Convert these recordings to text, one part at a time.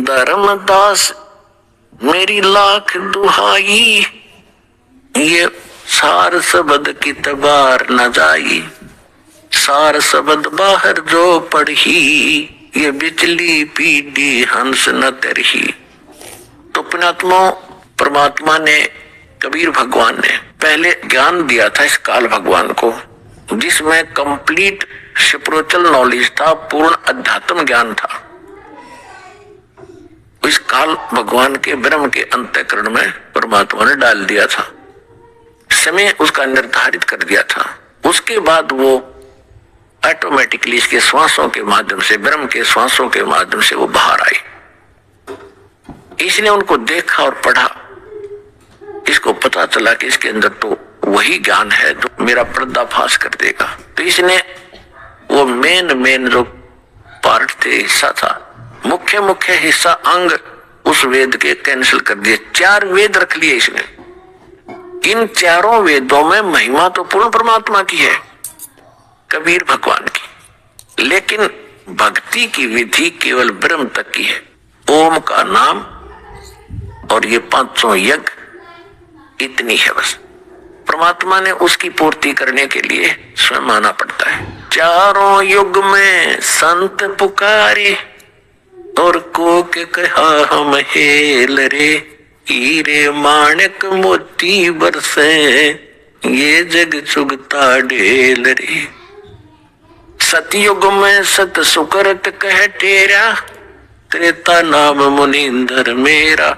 धर्मदास मेरी लाख दुहाई, ये सार शब्द की तबार न जाई, सार शब्द बाहर जो पढ़ी, ये बिजली पीडी हंस न तरही। तो पुण्यात्मा परमात्मा ने, कबीर भगवान ने पहले ज्ञान दिया था इस काल भगवान को, जिसमें कंप्लीट स्पिरिचुअल नॉलेज था, पूर्ण अध्यात्म ज्ञान था। इस काल भगवान के ब्रह्म के अंतःकरण में परमात्मा ने डाल दिया था, समय उसका निर्धारित कर दिया था। उसके बाद वो ऑटोमेटिकली इसके श्वासों के माध्यम से, ब्रह्म के श्वासों के माध्यम से वो बाहर आई। इसने उनको देखा और पढ़ा, इसको पता चला कि इसके अंदर तो वही ज्ञान है जो मेरा पर्दाफाश कर देगा। तो इसने वो मेन जो पार्ट थे, हिस्सा था, मुख्य हिस्सा, अंग उस वेद के कैंसिल कर दिए। 4 वेद रख लिए इसने। इन चारों वेदों में महिमा तो पूर्ण परमात्मा की है, कबीर भगवान की, लेकिन भक्ति की विधि केवल ब्रह्म तक की है। ओम का नाम और ये 500 यज्ञ, इतनी है बस। परमात्मा ने उसकी पूर्ति करने के लिए स्वयं आना पड़ता है। चारों युग में संत पुकारे और को के कहा हम हेल रे, हीरे माणक मोती बरसे, ये जग चुगता ढेल रे। सतयुग में सत सुकरत कह टेरा, त्रेता नाम मुनिंदर मेरा,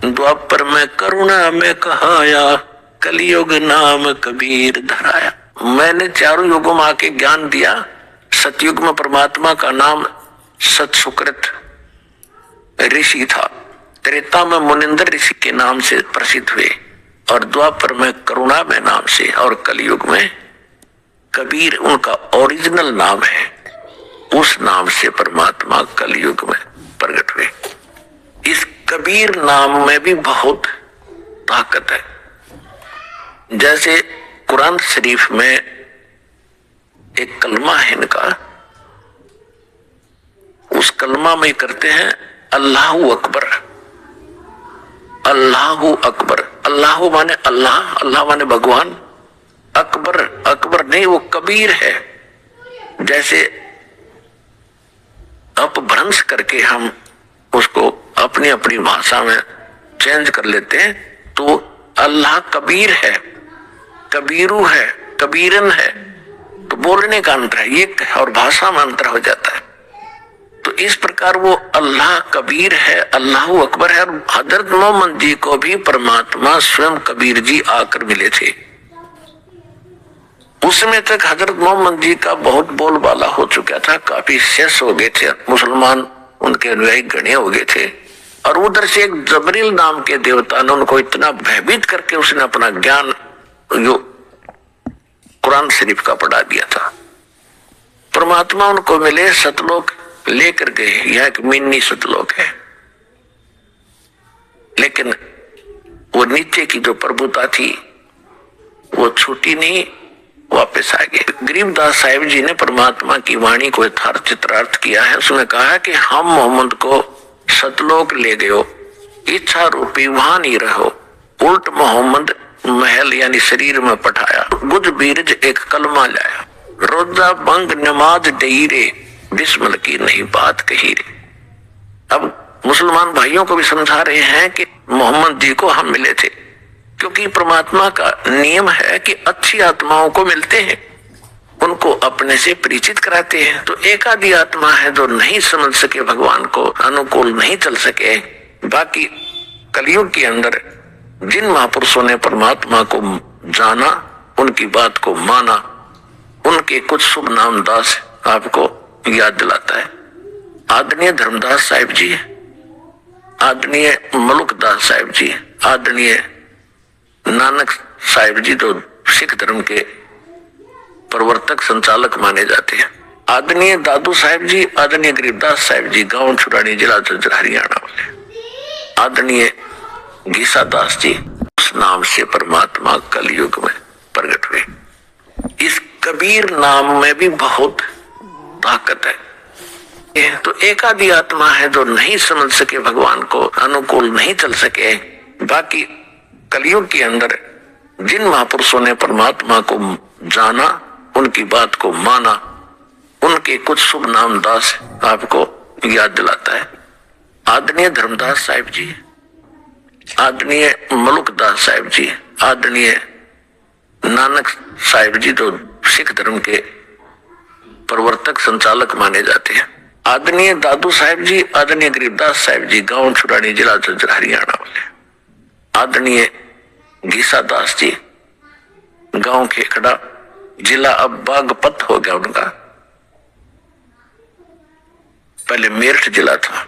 द्वापर में करुणा में कहाया, कलयुग नाम कबीर धराया। मैंने चारों युगों में आके ज्ञान दिया। सतयुग में परमात्मा का नाम सत सुकृत ऋषि था, त्रेता में मुनिंदर ऋषि के नाम से प्रसिद्ध हुए, और द्वापर में करुणा में नाम से, और कलयुग में कबीर उनका ओरिजिनल नाम है। उस नाम से परमात्मा कलयुग में प्रकट हुए। इस कबीर नाम में भी बहुत ताकत है। जैसे कुरान शरीफ में एक कलमा है इनका, उस कलमा में करते हैं अल्लाहू अकबर। अल्लाहू अकबर, अल्लाह माने अल्लाह, अल्लाह माने भगवान, अकबर, अकबर नहीं, वो कबीर है। जैसे अपभ्रंश करके हम उसको अपनी अपनी भाषा में चेंज कर लेते हैं, तो अल्लाह कबीर है, कबीरू है, कबीरन है, तो बोलने का अंतर है ये, और भाषा में अंतर हो जाता है। तो इस प्रकार वो अल्लाह कबीर है, अल्लाह अकबर है। और हजरत मोहम्मद जी को भी परमात्मा स्वयं कबीर जी आकर मिले थे। उसमें तक हजरत मोहम्मद जी का बहुत बोलबाला हो चुका था, काफी शेष हो गए थे, मुसलमान उनके अनुयायी गणे हो गए थे। और उधर से एक जबरील नाम के देवता ने उनको इतना भयभीत करके उसने अपना ज्ञान जो कुरान शरीफ का पढ़ा दिया था। परमात्मा उनको मिले, सतलोक लेकर गए। यह एक मिनी सतलोक है, लेकिन वो नीचे की जो प्रभुता थी वो छूटी नहीं, वापस आ गए। गरीबदास साहिब जी ने परमात्मा की वाणी को यथार्थ चित्रार्थ किया है। उसने कहा कि हम मोहम्मद को सतलोक ले गए, इच्छा रूपी वहां नहीं रहो, उल्ट मोहम्मद महल यानी शरीर में पठाया। गुज बीरज एक कलमा लाया, रोजा बंग नमाज डीरे, बिस्मिल की नहीं बात कही रे। अब मुसलमान भाइयों को भी समझा रहे हैं कि मोहम्मद जी को हम मिले थे, क्योंकि परमात्मा का नियम है कि अच्छी आत्माओं को मिलते हैं, उनको अपने से परिचित कराते हैं। तो एक आधी आत्मा है जो नहीं समझ सके, भगवान को अनुकूल नहीं चल सके। बाकी कलयुग के अंदर जिन महापुरुषों ने परमात्मा को जाना, उनकी बात को माना, उनके कुछ शुभ नाम दास आपको याद दिलाता है। आदरणीय धर्मदास साहिब जी, आदरणीय मलुकदास साहिब जी, आदरणीय नानक साहिब जी जो सिख धर्म के प्रवर्तक संचालक माने जाते हैं, आदरणीय दादू साहिब जी, आदरणीय गरीबदास साहिब जी, गांव छुरानी, जिला झज्जर, हरियाणा वाले, आदरणीय गीसा दास जी, उस नाम से परमात्मा कलयुग में प्रकट हुए। इस कबीर नाम में भी बहुत ताकत है। तो एक आदि आत्मा है जो नहीं समझ सके भगवान को, अनुकूल नहीं चल सके। बाकी कलयुग के अंदर जिन महापुरुषों ने परमात्मा को जाना, उनकी बात को माना, उनके कुछ शुभ नाम दास आपको याद दिलाता है। आदरणीय धर्मदास साहिब जी, आदरणीय मलुकदास साहिब जी, आदरणीय नानक साहिब जी जो सिख धर्म के प्रवर्तक संचालक माने जाते हैं, आदरणीय दादू साहिब जी, आदरणीय गरीबदास साहिब जी, गांव छुड़ानी, जिला झज्जर, हरियाणा वाले, आदरणीय गीसा दास जी, गांव खेखड़ा, जिला अब बागपत हो गया उनका, पहले मेरठ जिला था।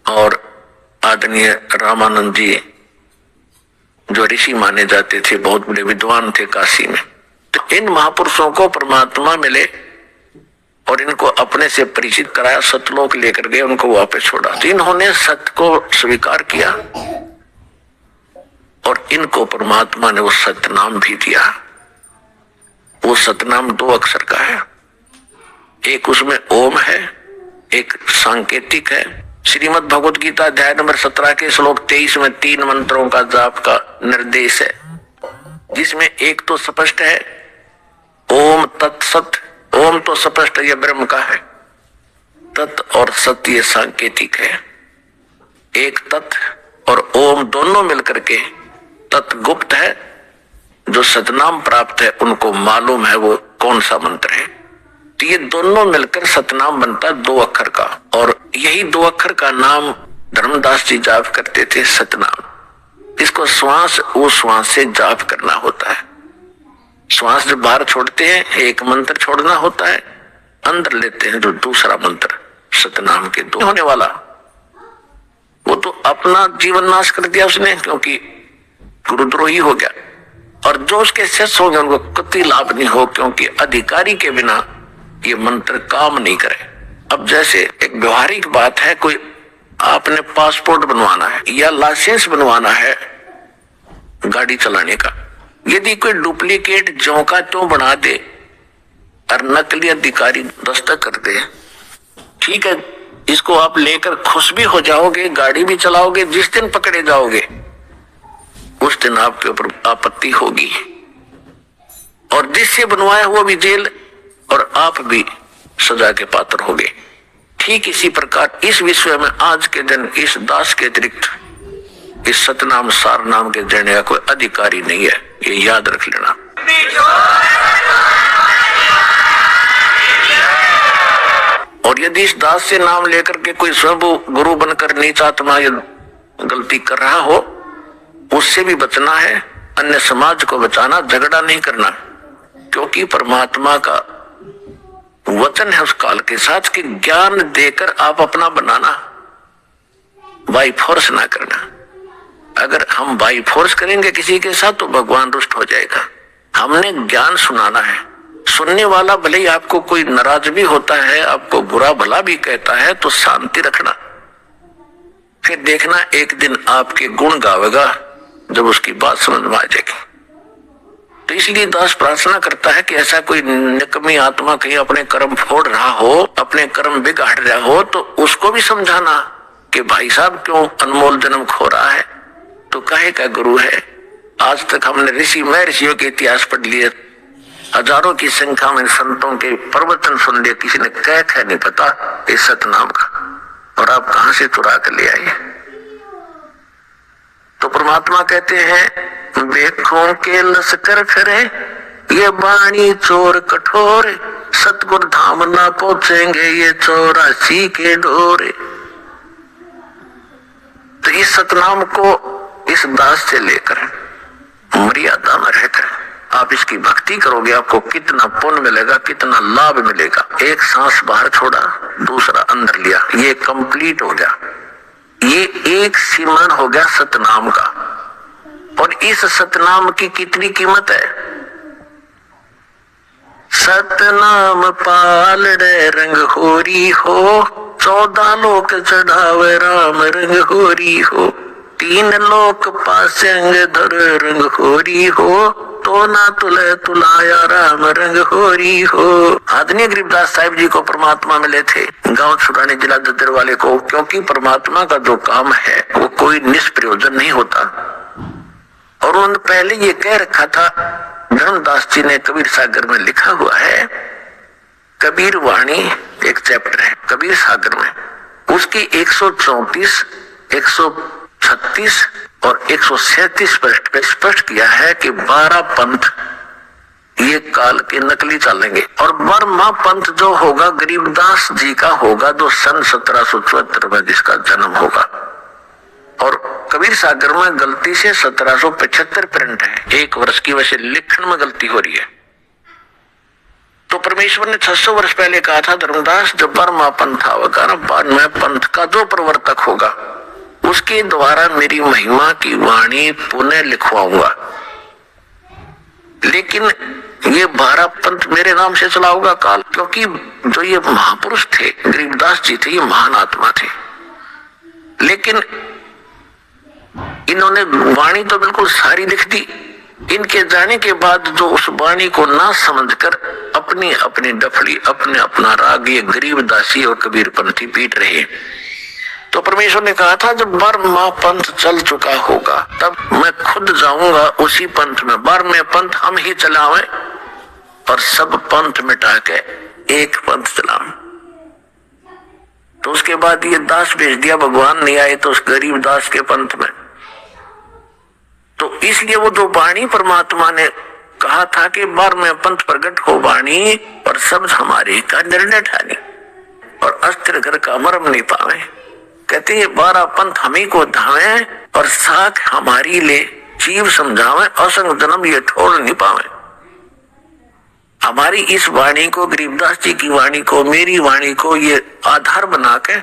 और आदरणीय रामानंद जी जो ऋषि माने जाते थे, बहुत बड़े विद्वान थे काशी में। तो इन महापुरुषों को परमात्मा मिले और इनको अपने से परिचित कराया, सतलोक लेकर गए, उनको वापस छोड़ा। तो इन्होंने सत्य को स्वीकार किया और इनको परमात्मा ने वो सतनाम भी दिया। वो सतनाम 2 अक्षर का है, एक उसमें ओम है, एक सांकेतिक है। श्रीमद् भगवत गीता अध्याय नंबर 17 के श्लोक 23 में 3 मंत्रों का जाप का निर्देश है, जिसमें एक तो स्पष्ट है ओम तत्सत। ओम तो स्पष्ट ये ब्रह्म का है, तत् और सत्य ये सांकेतिक है। एक तत् और ओम दोनों मिलकर के तत् गुप्त है, जो सतनाम प्राप्त है उनको मालूम है वो कौन सा मंत्र है। तो ये दोनों मिलकर सतनाम बनता है 2 अक्षर का, और यही 2 अक्षर का नाम धर्मदास जी जाप करते थे, सतनाम। इसको श्वास वो श्वास से जाप करना होता है। श्वास जब बाहर छोड़ते हैं एक मंत्र छोड़ना होता है, अंदर लेते हैं जो दूसरा मंत्र सतनाम के 2 होने वाला, वो तो अपना जीवन नाश कर दिया उसने, क्योंकि गुरुद्रोही हो गया। और जो उसके शिष्य होंगे उनको कतई लाभ नहीं हो, क्योंकि अधिकारी के बिना ये मंत्र काम नहीं करे। अब जैसे एक व्यवहारिक बात है, कोई आपने पासपोर्ट बनवाना है या लाइसेंस बनवाना है गाड़ी चलाने का, यदि कोई डुप्लीकेट ज्यों का त्यों बना दे और नकली अधिकारी दस्तखत कर दे, ठीक है, इसको आप लेकर खुश भी हो जाओगे, गाड़ी भी चलाओगे, जिस दिन पकड़े जाओगे उस दिन आपके ऊपर आपत्ति होगी, और जिससे बनवाया हुआ भी जेल और आप भी सजा के पात्र होगे। ठीक इसी प्रकार इस विषय में आज के दिन इस दास के अतिरिक्त इस सतनाम सार नाम के देने का कोई अधिकारी नहीं है, ये याद रख लेना। और यदि इस दास से नाम लेकर के कोई स्वयं गुरु बनकर नीच आत्मा या गलती कर रहा हो, उससे भी बचना है, अन्य समाज को बचाना, झगड़ा नहीं करना, क्योंकि परमात्मा का वचन है उस काल के साथ कि ज्ञान देकर आप अपना बनाना, बाई फोर्स ना करना। अगर हम बाई फोर्स करेंगे किसी के साथ तो भगवान रुष्ट हो जाएगा। हमने ज्ञान सुनाना है, सुनने वाला भले ही आपको कोई नाराज भी होता है, आपको बुरा भला भी कहता है, तो शांति रखना, फिर देखना एक दिन आपके गुण गावेगा जब उसकी बात समझ में आ जाएगी। तो इसलिए दास प्रार्थना करता है कि ऐसा कोई निकम्मी आत्मा कहीं अपने कर्म फोड़ रहा हो, अपने कर्म बिगाड़ रहा हो, तो उसको भी समझाना कि भाई साहब क्यों अनमोल जन्म खो रहा है, तो काहे का गुरु है। आज तक हमने ऋषियों के इतिहास पढ़ लिए, हजारों की संख्या में संतों के प्रवचन सुन लिए, किसी ने कह नहीं पता इस सतनाम का, और आप कहां से चुरा कर ले आए। तो परमात्मा कहते हैं बेखों के लश्कर फिरे ये बाणी चोर कठोर, सतगुर धाम ना पहुंचेंगे ये 84 के डोरे। तो इस सतनाम को इस दास से लेकर मर्यादा में रहकर आप इसकी भक्ति करोगे, आपको कितना पुण्य मिलेगा, कितना लाभ मिलेगा। एक सांस बाहर छोड़ा, दूसरा अंदर लिया, ये कंप्लीट हो गया। ये एक सिमरन हो गया सतनाम का। और इस सतनाम की कितनी कीमत है। सतनाम पालड़े रंग होरी हो, 14 लोक चढ़ावे राम रंग होरी हो, 3 लोक पासेंग धर रंग होरी हो, तो ना तुले तुलाया राम रंग होरी हो। आदरणीय गरीबदास साहिब जी को परमात्मा मिले थे गांव छुड़ाने जिला दद्दर वाले को, क्योंकि परमात्मा का जो काम है वो कोई निष्प्रयोजन नहीं होता। और उन्होंने पहले ये कह रखा था, धर्मदास जी ने कबीर सागर में लिखा हुआ है, कबीर वाणी एक चैप्टर है कबीर सागर में, उसकी 134, 136 और 137 पृष्ठ पे स्पष्ट किया है कि 12 पंथ ये काल के नकली चलेंगे। और 12वां पंथ जो होगा गरीबदास जी का होगा, जो सन 1774 में जिसका जन्म होगा। और कबीर सागर में गलती से 1775 प्रिंट है, 1 वर्ष की वजह से लिखण में गलती हो रही है। तो परमेश्वर ने 600 वर्ष पहले कहा था, धर्मदास जब 12वां पंथ होगा ना, 12वें पंथ का जो प्रवर्तक होगा उसके द्वारा मेरी महिमा की वाणी पुनः लिखवाऊंगा। लेकिन ये 12 पंथ मेरे नाम से चला होगा काल, क्योंकि जो ये महापुरुष थे गरीबदास जी थे, ये महान आत्मा थे। लेकिन इन्होंने वाणी तो बिल्कुल सारी लिख दी। इनके जाने के बाद जो उस वाणी को ना समझकर अपनी अपनी डफड़ी, अपने अपना राग ये गरीबदासी और कबीरपंथी पीट रहे। तो परमेश्वर ने कहा था जब 12वां पंथ चल चुका होगा तब मैं खुद जाऊंगा उसी पंथ में। 12वें पंथ हम ही चलावे और सब पंथ मिटा के एक पंथ चलावे। तो उसके बाद ये दास भेज दिया, भगवान नहीं आए तो उस गरीब दास के पंथ में। तो इसलिए वो जो वाणी परमात्मा ने कहा था कि 12वें पंथ प्रकट हो वाणी और शब्द हमारे का निर्णय ठानी और अस्त्र घर का मरम नहीं पावे। कहते ये 12 पंथ हमी को धावे और साख हमारी ले जीव समझावे, असंग जन्म ये छोड़ नहीं पावे। हमारी इस वाणी को, गरीबदास जी की वाणी को, मेरी वाणी को ये आधार बना के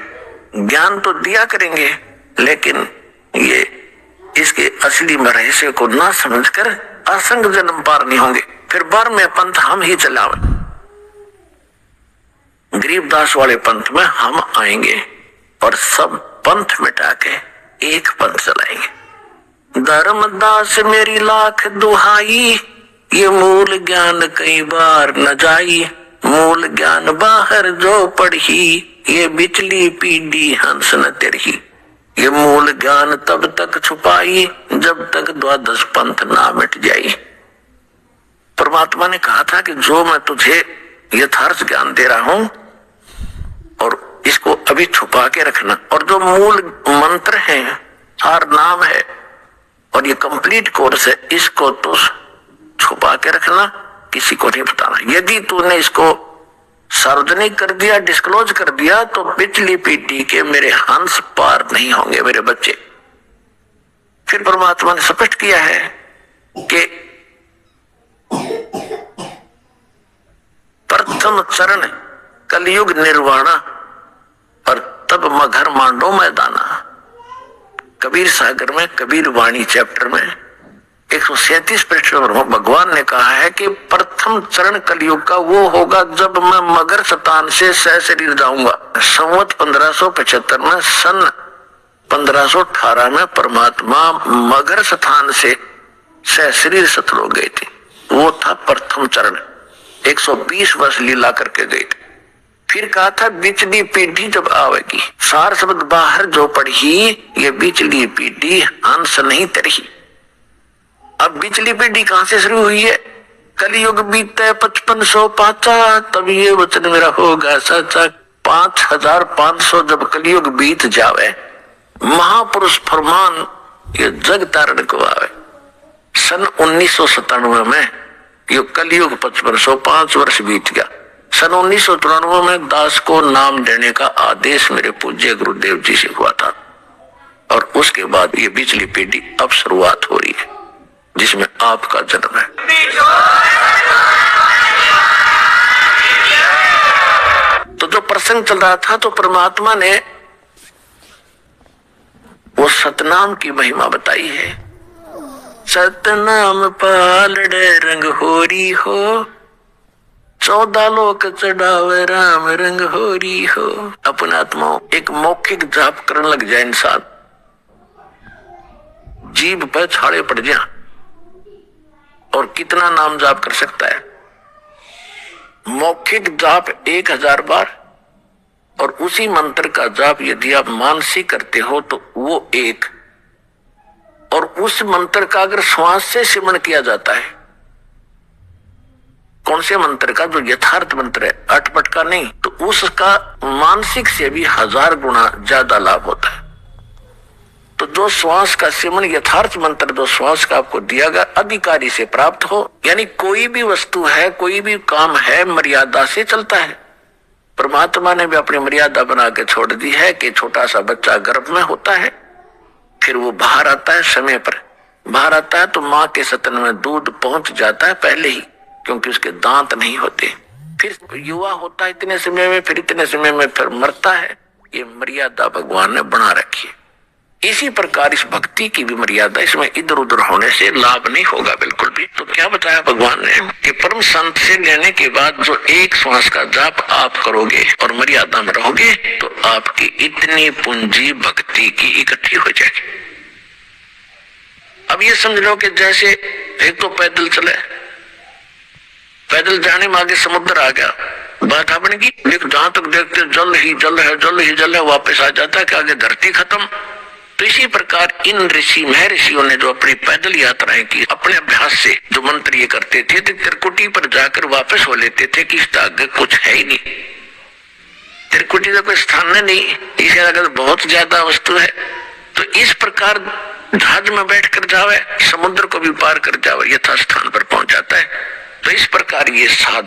ज्ञान तो दिया करेंगे, लेकिन ये इसके असली रहस्य को ना समझकर असंग जन्म पार नहीं होंगे। फिर 12वें पंथ हम ही चलावे, गरीबदास वाले पंथ में हम आएंगे और सब पंथ मिटा के एक पंथ चलाएंगे। धर्मदास मेरी लाख दुहाई, ये मूल ज्ञान कई बार न जाई। मूल ज्ञान बाहर जो पढ़ी, ये बिचली पीढ़ी हंस न तेरही। ये मूल ज्ञान तब तक छुपाई जब तक 12 पंथ ना मिट जाई। परमात्मा ने कहा था कि जो मैं तुझे यथार्थ ज्ञान दे रहा हूं और इसको अभी छुपा के रखना, और जो मूल मंत्र है, हर नाम है और ये कंप्लीट कोर्स है, इसको तो छुपा के रखना, किसी को नहीं बताना। यदि तूने इसको सार्वजनिक कर दिया, डिस्क्लोज कर दिया, तो पिछली पीढ़ी के मेरे हंस पार नहीं होंगे मेरे बच्चे। फिर परमात्मा ने स्पष्ट किया है कि प्रथम चरण कलयुग निर्वाणा और तब मगर मांडो मैदाना। कबीर सागर में कबीर वाणी चैप्टर में 137 पृष्ठ पर भगवान ने कहा है कि प्रथम चरण कलयुग का वो होगा जब मैं मगर स्थान से सशरीर जाऊंगा। संवत 1575 में, सन 1518 में परमात्मा मगर स्थान से सशरीर सतलोक गए थे। वो था प्रथम चरण, 120 वर्ष लीला करके गए थे। फिर कहा था बिचली पीढ़ी जब आवेगी, सार शब्द बाहर जो पढ़ी, ये बिचली पीढ़ी हंस नहीं तरही। अब बिचली पीढ़ी कहां से शुरू हुई है? कलयुग बीते 5500 पाचा, तब ये वचन मेरा होगा सच्चा। 5500 जब कलयुग बीत जावे, महापुरुष फरमान ये जग तारण को आवे। सन 1997 में ये कलयुग 5505 वर्ष बीत गया। सन 1994 में दास को नाम देने का आदेश मेरे पूज्य गुरुदेव जी से हुआ था, और उसके बाद ये बिचली पीढ़ी अब शुरुआत हो रही है जिसमें आपका जन्म है। तो जो प्रसंग चल रहा था, तो परमात्मा ने वो सतनाम की महिमा बताई है। सतनाम पालड़े रंग होरी हो, 14 लोक चढ़ावे राम रंग होरी हो। अपना आत्मा एक मौखिक जाप करने लग जाए इंसान, जीभ पे छाड़े पड़ जाए और कितना नाम जाप कर सकता है? मौखिक जाप 1000 बार, और उसी मंत्र का जाप यदि आप मानसिक करते हो तो वो 1, और उस मंत्र का अगर श्वास से सिमरण किया जाता है, कौन से मंत्र का? जो यथार्थ मंत्र है, अटपट का नहीं, तो उसका मानसिक से भी 1000 गुना ज्यादा लाभ होता है। तो जो श्वास का सिमरण, यथार्थ मंत्र जो श्वास का आपको दिया गया अधिकारी से प्राप्त हो, यानी कोई भी वस्तु है, कोई भी काम है, मर्यादा से चलता है। परमात्मा ने भी अपनी मर्यादा बना के छोड़ दी है कि छोटा सा बच्चा गर्भ में होता है, फिर वो बाहर आता है, समय पर बाहर आता है तो माँ के स्तन में दूध पहुंच जाता है पहले ही, क्योंकि उसके दांत नहीं होते। फिर युवा होता है इतने समय में, फिर इतने समय में फिर मरता है। ये मर्यादा भगवान ने बना रखी है। इसी प्रकार इस भक्ति की भी मर्यादा, इसमें इधर उधर होने से लाभ नहीं होगा बिल्कुल भी। तो क्या बताया भगवान ने कि परम संत से लेने के बाद जो एक श्वास का जाप आप करोगे और मर्यादा में रहोगे तो आपकी इतनी पूंजी भक्ति की इकट्ठी हो जाएगी। अब ये समझ लो कि जैसे एक तो पैदल चले, पैदल जाने में आगे समुद्र आ गया, बाधा बन गई, लेकिन जहां तक देखते जल ही जल है, जल ही जल है, वापस आ जाता है कि आगे धरती खत्म। तो इसी प्रकार इन महर्षियों ने जो अपनी पैदल यात्राएं की, अपने अभ्यास से जो मंत्र ये करते थे, तो त्रिकुटी पर जाकर वापस हो लेते थे कि इसका आगे कुछ है ही नहीं, त्रिकुटी का कोई स्थान नहीं, इसके आगे बहुत ज्यादा वस्तु है। तो इस प्रकार जहाज में बैठ कर जावे, समुद्र को भी पार कर जावे, यथा स्थान पर पहुंच जाता है। तो इस प्रकार ये साधन